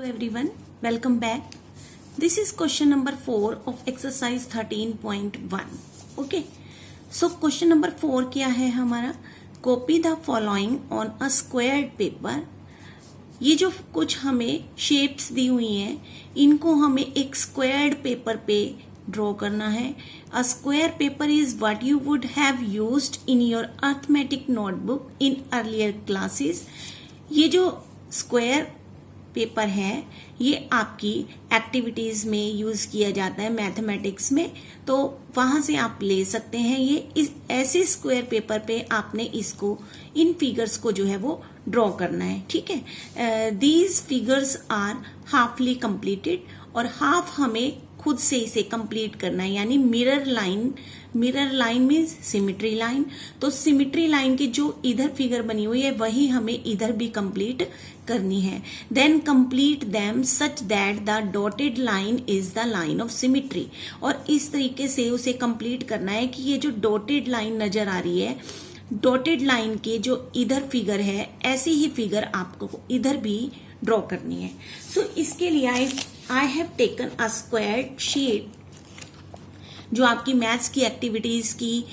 everyone, welcome back. This is question number 4 of exercise 13.1. Okay, so question number 4 क्या है हमारा? Copy the following on a squared paper. ये जो कुछ हमें शेप्स दी हुई हैं, इनको हमें एक स्क्वायर्ड पेपर पे ड्रॉ करना है. A square paper is what you would have used in your arithmetic notebook in earlier classes. ये जो स्क्वायर पेपर है ये आपकी एक्टिविटीज में यूज किया जाता है मैथमेटिक्स में, तो वहां से आप ले सकते हैं. ये इस ऐसे स्क्वायर पेपर पे आपने इसको इन फिगर्स को जो है वो ड्रॉ करना है. ठीक है, दीज फिगर्स आर हाफली कंप्लीटेड और हाफ हमें खुद से इसे कंप्लीट करना है, यानी mirror line means symmetry line. तो सिमिट्री लाइन की जो इधर फिगर बनी हुई है वही हमें इधर भी कंप्लीट करनी है. Then complete them such that the dotted line is the line of symmetry. और इस तरीके से उसे कंप्लीट करना है कि ये जो डॉटेड लाइन नजर आ रही है, डॉटेड लाइन के जो इधर फिगर है ऐसी ही फिगर आपको इधर भी ड्रॉ करनी है. सो इसके लिए I have taken a squared sheet. जो आपकी मैथ्स की एक्टिविटीज की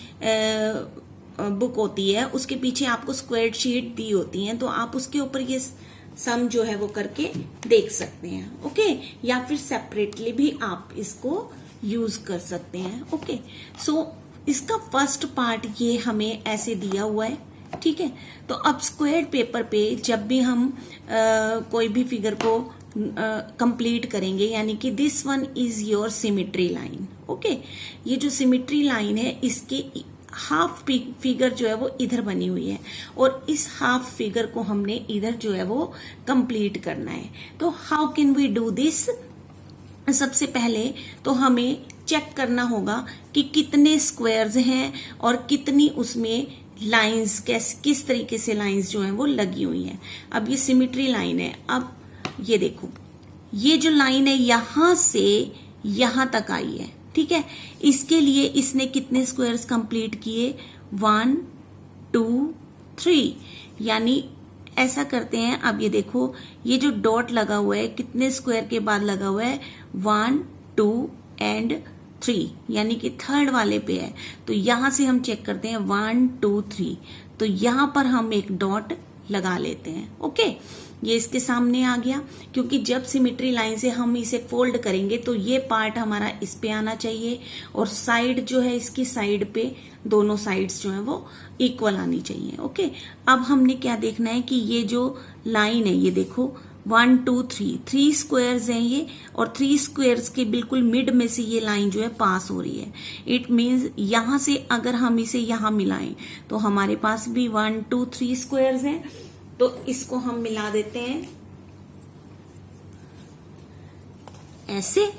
बुक होती है उसके पीछे आपको स्क्वायर्ड शीट दी होती है, तो आप उसके ऊपर ये सम जो है वो करके देख सकते हैं. ओके, या फिर सेपरेटली भी आप इसको यूज कर सकते हैं. ओके, सो इसका फर्स्ट पार्ट ये हमें ऐसे दिया हुआ है. ठीक है, तो अब स्क्वायर्ड पेपर पे जब भी हम कोई भी फिगर को कंप्लीट करेंगे, यानी कि this one is your symmetry line. Okay, ये जो सिमिट्री लाइन है इसके हाफ फिगर जो है वो इधर बनी हुई है और इस हाफ फिगर को हमने इधर जो है वो कंप्लीट करना है. तो how can we do this? सबसे पहले तो हमें चेक करना होगा कि कितने स्क्वायर्स हैं और कितनी उसमें लाइंस किस तरीके से लाइंस जो हैं वो लगी हुई हैं. अब ये सिमिट्री लाइन है. अब ये देखो, ये जो लाइन है यहां से यहां तक आई है. ठीक है, इसके लिए इसने कितने स्क्वायर्स कंप्लीट किए? 1 2 3. यानी ऐसा करते हैं. अब ये देखो, ये जो डॉट लगा हुआ है कितने स्क्वायर के बाद लगा हुआ है? 1 2 एंड 3, यानी कि थर्ड वाले पे है. तो यहां से हम चेक करते हैं 1 2 3. तो यहां पर हम एक डॉट लगा लेते हैं. ओके, ये इसके सामने आ गया, क्योंकि जब सिमिट्री लाइन से हम इसे फोल्ड करेंगे तो ये पार्ट हमारा इस पे आना चाहिए और साइड जो है इसकी साइड पे दोनों साइड्स जो है वो इक्वल आनी चाहिए. ओके, अब हमने क्या देखना है कि ये जो लाइन है ये देखो 1 2 3 स्क्वायर्स हैं ये, और 3 स्क्वायर्स के बिल्कुल मिड में से ये लाइन जो है पास हो रही है. इट मीन्स यहां से अगर हम इसे यहां मिलाएं तो हमारे पास भी 1 2 3 स्क्वायर्स हैं. तो इसको हम मिला देते हैं ऐसे.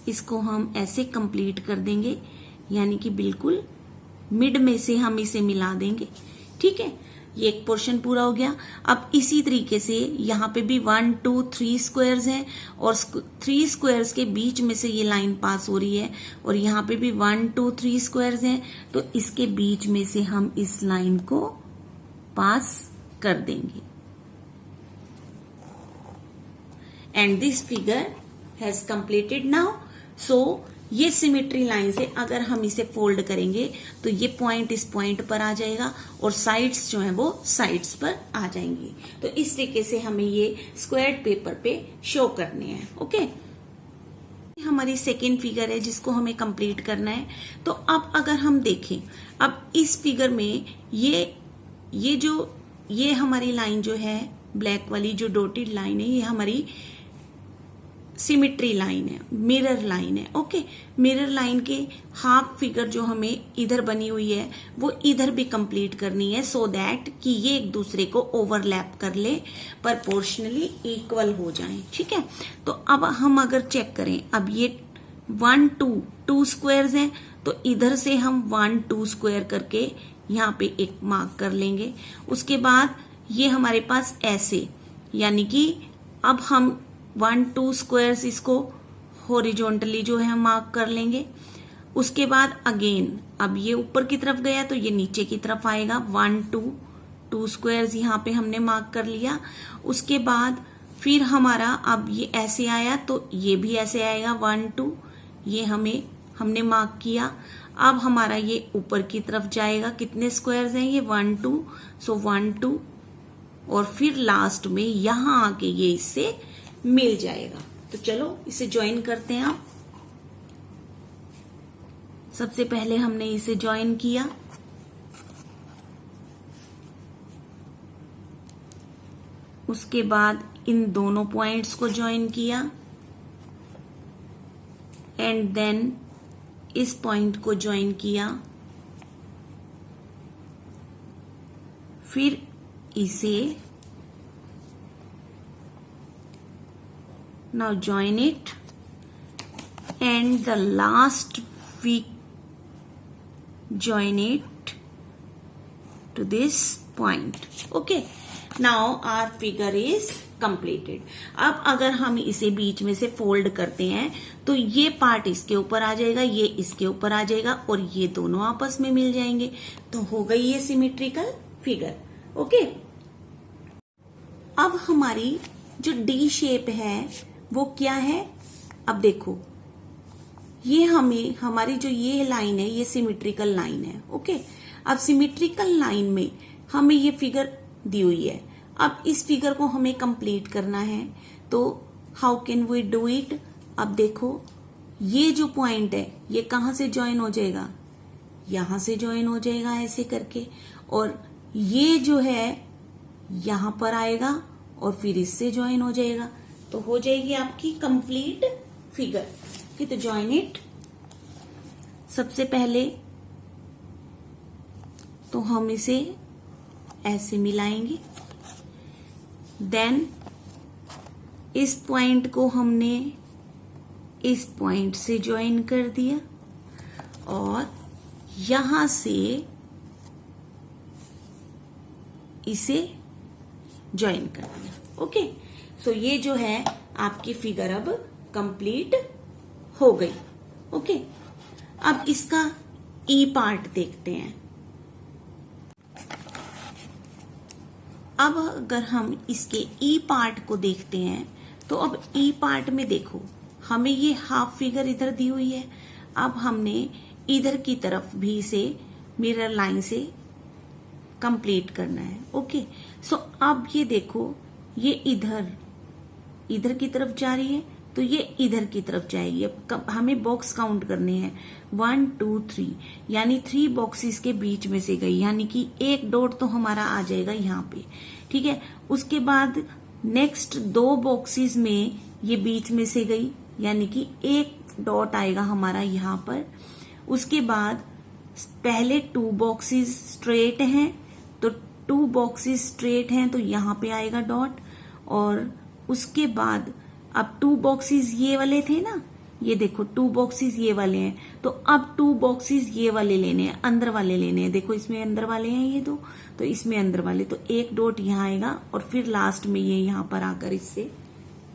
इसको हम ऐसे कंप्लीट कर देंगे, यानी कि बिल्कुल मिड में से हम इसे मिला देंगे. ठीक है, ये एक पोर्शन पूरा हो गया. अब इसी तरीके से यहाँ पे भी 1 2 3 स्क्वायर्स हैं और 3 स्क्वायर्स के बीच में से ये लाइन पास हो रही है, और यहाँ पे भी 1 2 3 स्क्वायर्स हैं. तो इसके बीच में से हम इस लाइन को पास कर देंगे. And this figure has completed now. So ये सिमिट्री लाइन से अगर हम इसे फोल्ड करेंगे तो ये पॉइंट इस पॉइंट पर आ जाएगा और साइड्स जो है वो साइड्स पर आ जाएंगी. तो इस तरीके से हमें ये स्क्वायर्ड पेपर पे शो करने हैं. ओके, हमारी सेकेंड फिगर है जिसको हमें कंप्लीट करना है. तो अब अगर हम देखें, अब इस फिगर में ये हमारी लाइन जो है ब्लैक वाली जो डॉटेड लाइन है ये हमारी सिमिट्री लाइन है, मिरर लाइन है. ओके, मिरर लाइन के हाफ फिगर जो हमें इधर बनी हुई है वो इधर भी कंप्लीट करनी है, सो दैट कि ये एक दूसरे को ओवरलैप कर ले, प्रोपोर्शनली इक्वल हो जाएं. ठीक है, तो अब हम अगर चेक करें, अब ये 1 2 स्क्वायर्स हैं, तो इधर से हम 1 2 स्क्वायर करके यहाँ पे एक मार्क कर लेंगे. उसके बाद ये हमारे पास ऐसे, यानी कि अब हम 1 2 स्क्वायर्स इसको हॉरिजॉन्टली जो है मार्क कर लेंगे. उसके बाद अगेन अब ये ऊपर की तरफ गया तो ये नीचे की तरफ आएगा 1 2 2 स्क्वायर्स यहाँ पे हमने मार्क कर लिया। उसके बाद फिर हमारा अब ये ऐसे आया तो ये भी ऐसे आएगा 1 2, ये हमने मार्क किया। अब हमारा ये ऊपर की तरफ जाएगा, कितने स्क्वायर्स हैं ये 1 2, सो 1 2 और फिर लास्ट में यहां आके ये इससे मिल जाएगा। तो चलो इसे ज्वाइन करते हैं। आप सबसे पहले हमने इसे ज्वाइन किया, उसके बाद इन दोनों पॉइंट्स को ज्वाइन किया एंड देन इस पॉइंट को ज्वाइन किया, फिर इसे now join it and the last we join it to this point. Okay, now our figure is completed. अब अगर हम इसे बीच में से फोल्ड करते हैं तो ये पार्ट इसके ऊपर आ जाएगा, ये इसके ऊपर आ जाएगा और ये दोनों आपस में मिल जाएंगे, तो हो गई ये सिमेट्रिकल फिगर। ओके, अब हमारी जो डी शेप है वो क्या है, अब देखो ये हमारी जो ये लाइन है ये सिमेट्रिकल लाइन है। ओके, अब सिमेट्रिकल लाइन में हमें ये फिगर दी हुई है। अब इस फिगर को हमें कंप्लीट करना है, तो how can we do it. अब देखो ये जो पॉइंट है ये कहां से ज्वाइन हो जाएगा, यहां से ज्वाइन हो जाएगा ऐसे करके, और ये जो है यहां पर आएगा और फिर इससे ज्वाइन हो जाएगा, तो हो जाएगी आपकी कंप्लीट फिगर। तो ज्वाइन इट, सबसे पहले तो हम इसे ऐसे मिलाएंगे, देन इस पॉइंट को हमने इस पॉइंट से ज्वाइन कर दिया और यहां से इसे ज्वाइन कर दिया। ओके, सो ये जो है आपकी फिगर अब कंप्लीट हो गई। ओके, अब इसका ई पार्ट देखते हैं। अब अगर हम इसके ई पार्ट को देखते हैं तो अब ई पार्ट में देखो हमें ये हाफ फिगर इधर दी हुई है, अब हमने इधर की तरफ भी इसे मिरर लाइन से कंप्लीट करना है। ओके, सो अब ये देखो ये इधर की तरफ जा रही है तो ये इधर की तरफ जाएगी। अब हमें बॉक्स काउंट करने हैं 1 2 3, यानी 3 बॉक्सेस के बीच में से गई, यानी कि एक डॉट तो हमारा आ जाएगा यहाँ पे। ठीक है, उसके बाद नेक्स्ट 2 बॉक्सेस में ये बीच में से गई, यानी कि एक डॉट आएगा हमारा यहाँ पर। उसके बाद पहले 2 बॉक्सेस स्ट्रेट हैं तो 2 बॉक्सेस स्ट्रेट हैं तो यहाँ पे आएगा डॉट, और उसके बाद अब 2 बॉक्सेस ये वाले थे ना, ये देखो 2 बॉक्सेस ये वाले हैं, तो अब 2 बॉक्सेस ये वाले लेने हैं, अंदर वाले लेने हैं। देखो इसमें अंदर वाले हैं ये 2, तो इसमें अंदर वाले, तो एक डॉट यहाँ आएगा और फिर लास्ट में ये यहाँ पर आकर इससे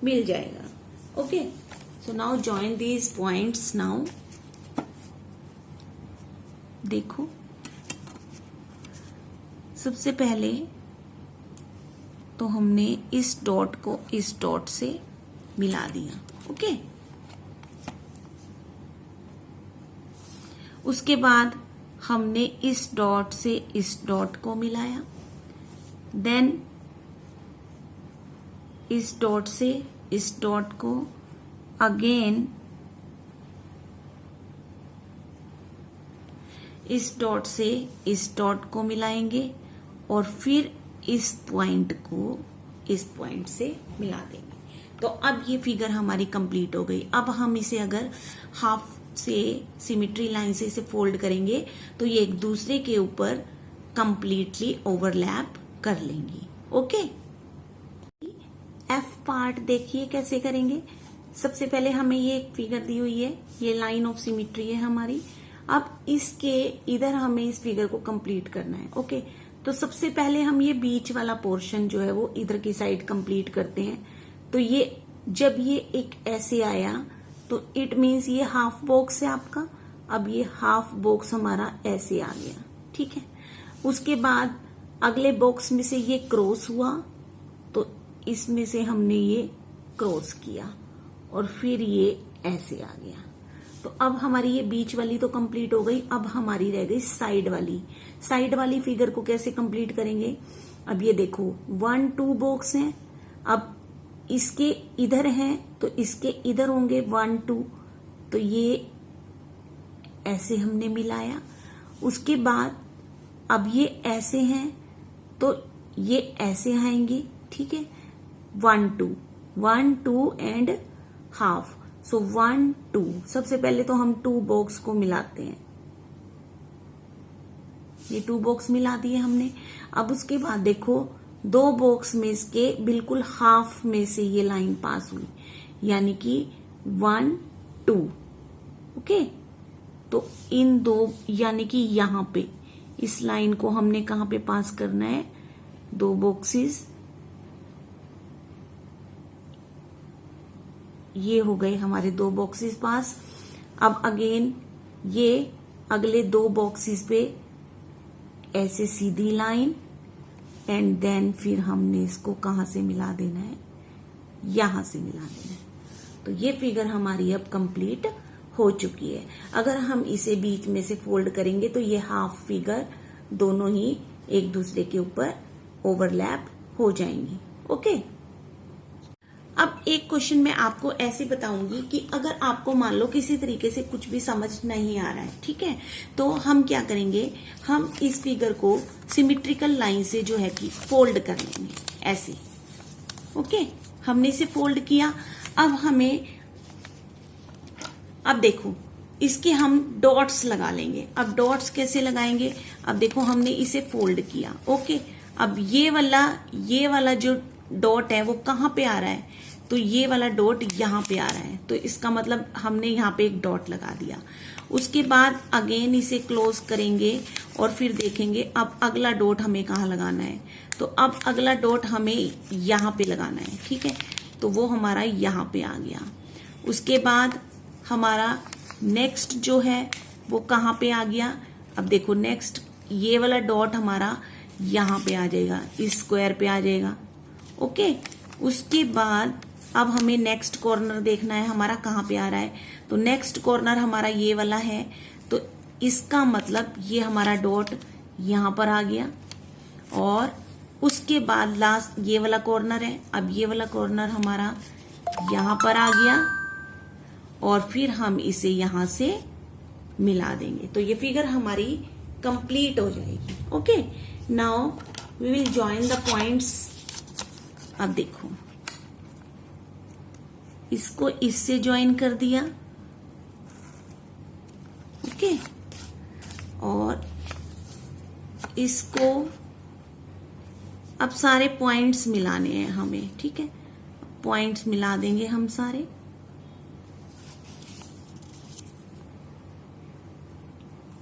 मिल जाएगा। Okay, so now join these points. Now देखो सबसे पहले तो हमने इस डॉट को इस डॉट से मिला दिया। ओके, उसके बाद हमने इस डॉट से इस डॉट को मिलाया, देन इस डॉट से इस डॉट को अगेन इस डॉट से इस डॉट को मिलाएंगे और फिर इस पॉइंट को इस पॉइंट से मिला देंगे। तो अब ये फिगर हमारी कंप्लीट हो गई। अब हम इसे अगर हाफ से सिमेट्री लाइन से इसे फोल्ड करेंगे तो ये एक दूसरे के ऊपर कंप्लीटली ओवरलैप कर लेंगी। ओके, एफ पार्ट देखिए कैसे करेंगे। सबसे पहले हमें ये एक फिगर दी हुई है, ये लाइन ऑफ सिमेट्री है हमारी। अब इसके इधर हमें इस फिगर को कंप्लीट करना है। ओके, तो सबसे पहले हम ये बीच वाला पोर्शन जो है वो इधर की साइड कंप्लीट करते हैं। तो ये जब ये एक ऐसे आया तो इट मीन्स ये हाफ बॉक्स है आपका। अब ये हाफ बॉक्स हमारा ऐसे आ गया। ठीक है, उसके बाद अगले बॉक्स में से ये क्रॉस हुआ तो इसमें से हमने ये क्रॉस किया और फिर ये ऐसे आ गया। तो अब हमारी ये बीच वाली तो कंप्लीट हो गई। अब हमारी रह गई साइड वाली। साइड वाली फिगर को कैसे कंप्लीट करेंगे? अब ये देखो 1 2 बॉक्स हैं। अब इसके इधर हैं तो इसके इधर होंगे 1 2, तो ये ऐसे हमने मिलाया। उसके बाद अब ये ऐसे हैं तो ये ऐसे आएंगे, ठीक है। 1 2 1 2 एंड हाफ। सो 1 2, सबसे पहले तो हम 2 बॉक्स को मिलाते हैं। ये 2 बॉक्स मिला दिए हमने। अब उसके बाद देखो 2 बॉक्स में इसके बिल्कुल हाफ में से ये लाइन पास हुई, यानी कि 1 2। ओके, तो इन दो, यानी कि यहां पे इस लाइन को हमने कहां पे पास करना है? 2 बॉक्सेस। ये हो गए हमारे 2 बॉक्सेस पास। अब अगेन ये अगले 2 बॉक्सेस पे ऐसे सीधी लाइन एंड देन फिर हमने इसको कहां से मिला देना है? यहां से मिला देना है। तो ये फिगर हमारी अब कंप्लीट हो चुकी है। अगर हम इसे बीच में से फोल्ड करेंगे तो ये हाफ फिगर दोनों ही एक दूसरे के ऊपर ओवरलैप हो जाएंगी। ओके, अब एक क्वेश्चन मैं आपको ऐसे बताऊंगी कि अगर आपको मान लो किसी तरीके से कुछ भी समझ नहीं आ रहा है, ठीक है, तो हम क्या करेंगे? हम इस फिगर को सिमेट्रिकल लाइन से जो है कि फोल्ड कर लेंगे ऐसे। ओके, हमने इसे फोल्ड किया। अब देखो इसके हम डॉट्स लगा लेंगे। अब डॉट्स कैसे लगाएंगे? अब देखो हमने इसे फोल्ड किया। ओके, अब ये वाला जो डॉट है वो कहां पे आ रहा है? तो ये वाला डॉट यहां पे आ रहा है, तो इसका मतलब हमने यहां पे एक डॉट लगा दिया। उसके बाद अगेन इसे क्लोज करेंगे और फिर देखेंगे अब अगला डॉट हमें कहां लगाना है। तो अब अगला डॉट हमें यहां पे लगाना है, ठीक है, तो वो हमारा यहां पे आ गया। उसके बाद हमारा नेक्स्ट जो है वो कहां पे आ गया? अब देखो नेक्स्ट ये वाला डॉट हमारा यहां पे आ जाएगा, इस स्क्वायर पे आ जाएगा। ओके, उसके बाद अब हमें नेक्स्ट कॉर्नर देखना है हमारा कहां पे आ रहा है। तो नेक्स्ट कॉर्नर हमारा ये वाला है, तो इसका मतलब ये हमारा डॉट यहां पर आ गया। और उसके बाद लास्ट ये वाला कॉर्नर है। अब ये वाला कॉर्नर हमारा यहां पर आ गया और फिर हम इसे यहां से मिला देंगे, तो ये फिगर हमारी कंप्लीट हो जाएगी। Okay, now we will join the points. अब देखो इसको इससे ज्वाइन कर दिया। ओके, और इसको अब सारे पॉइंट्स मिलाने हैं हमें, ठीक है, पॉइंट्स मिला देंगे हम सारे।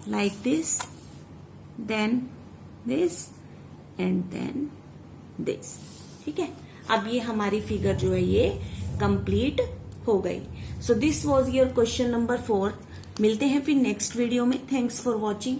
like this, then this and then this, ठीक है। अब ये हमारी फिगर जो है ये कंप्लीट हो गई। So this was your question number 4। मिलते हैं फिर नेक्स्ट वीडियो में। Thanks for watching.